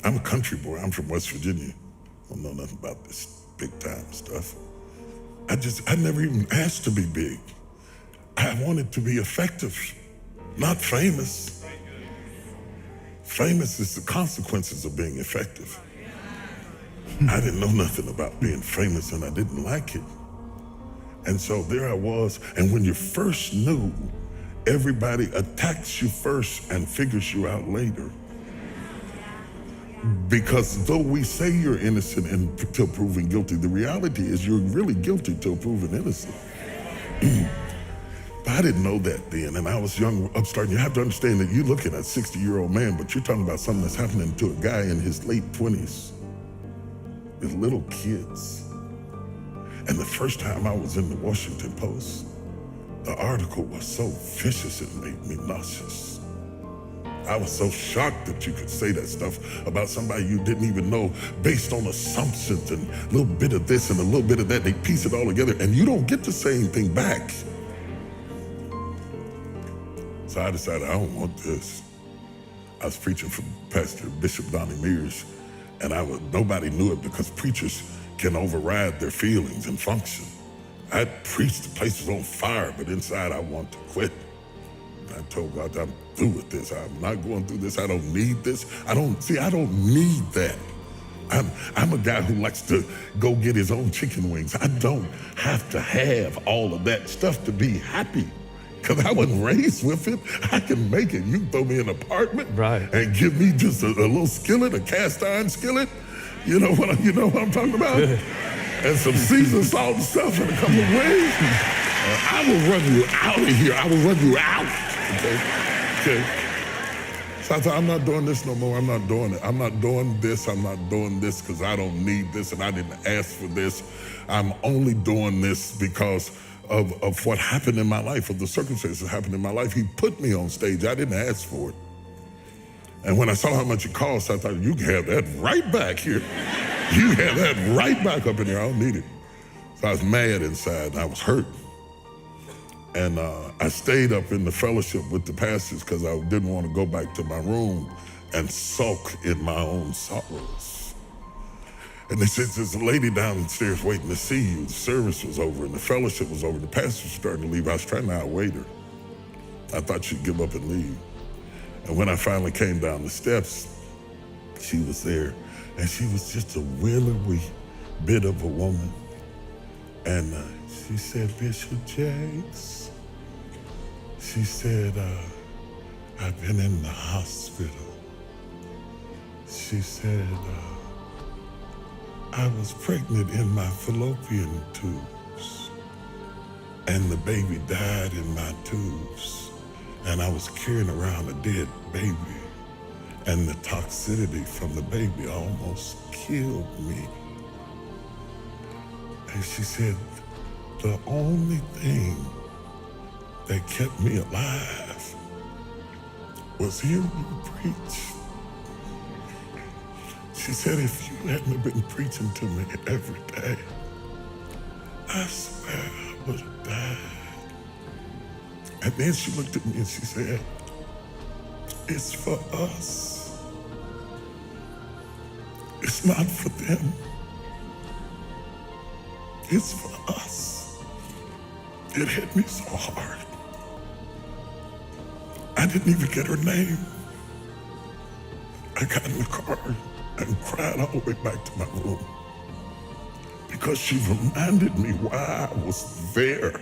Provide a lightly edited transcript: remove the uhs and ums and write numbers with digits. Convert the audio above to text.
I'm a country boy. I'm from West Virginia. I don't know nothing about this big time stuff. I never even asked to be big. I wanted to be effective, not famous. Famous is the consequences of being effective. I didn't know nothing about being famous and I didn't like it. And so there I was, and when you're first new, everybody attacks you first and figures you out later. Because though we say you're innocent until proven guilty, the reality is you're really guilty till proven innocent. But I didn't know that then, and I was young, upstart. You have to understand that you're looking at a 60-year-old man, but you're talking about something that's happening to a guy in his late 20s, with little kids. And the first time I was in the Washington Post, the article was so vicious it made me nauseous. I was so shocked that you could say that stuff about somebody you didn't even know based on assumptions and a little bit of this and a little bit of that. They piece it all together and you don't get to say anything back. So I decided I don't want this. I was preaching for Pastor Bishop Donnie Mears, and nobody knew it because preachers can override their feelings and function. I preached, the place was on fire, but inside I want to quit. I told God, I'm through with this. I'm not going through this. I don't need this. I don't need that. I'm a guy who likes to go get his own chicken wings. I don't have to have all of that stuff to be happy. Because I wasn't raised with it. I can make it. You can throw me in an apartment and give me just a little skillet, a cast iron skillet. You know what I'm talking about? And some seasoned salt and stuff and a couple of wings. I will run you out of here. I will run you out. Okay. So I thought, I'm not doing this no more. I'm not doing it. I'm not doing this. I'm not doing this because I don't need this and I didn't ask for this. I'm only doing this because of what happened in my life, of the circumstances that happened in my life. He put me on stage. I didn't ask for it. And when I saw how much it cost, I thought, you can have that right back here. You have that right back up in here. I don't need it. So I was mad inside and I was hurt. And I stayed up in the fellowship with the pastors because I didn't want to go back to my room and sulk in my own sorrows. And they said, there's a lady downstairs waiting to see you. The service was over and the fellowship was over. The pastor was starting to leave. I was trying to outwait her. I thought she'd give up and leave. And when I finally came down the steps, she was there. And she was just a willowy bit of a woman. And she said, Bishop Jakes, she said, I've been in the hospital. She said, I was pregnant in my fallopian tubes, and the baby died in my tubes, and I was carrying around a dead baby, and the toxicity from the baby almost killed me. And she said, the only thing that kept me alive was hearing you preach. She said, if you hadn't been preaching to me every day, I swear I would have died. And then she looked at me and she said, it's for us. It's not for them. It's for us. It hit me so hard. I didn't even get her name. I got in the car and cried all the way back to my room because she reminded me why I was there.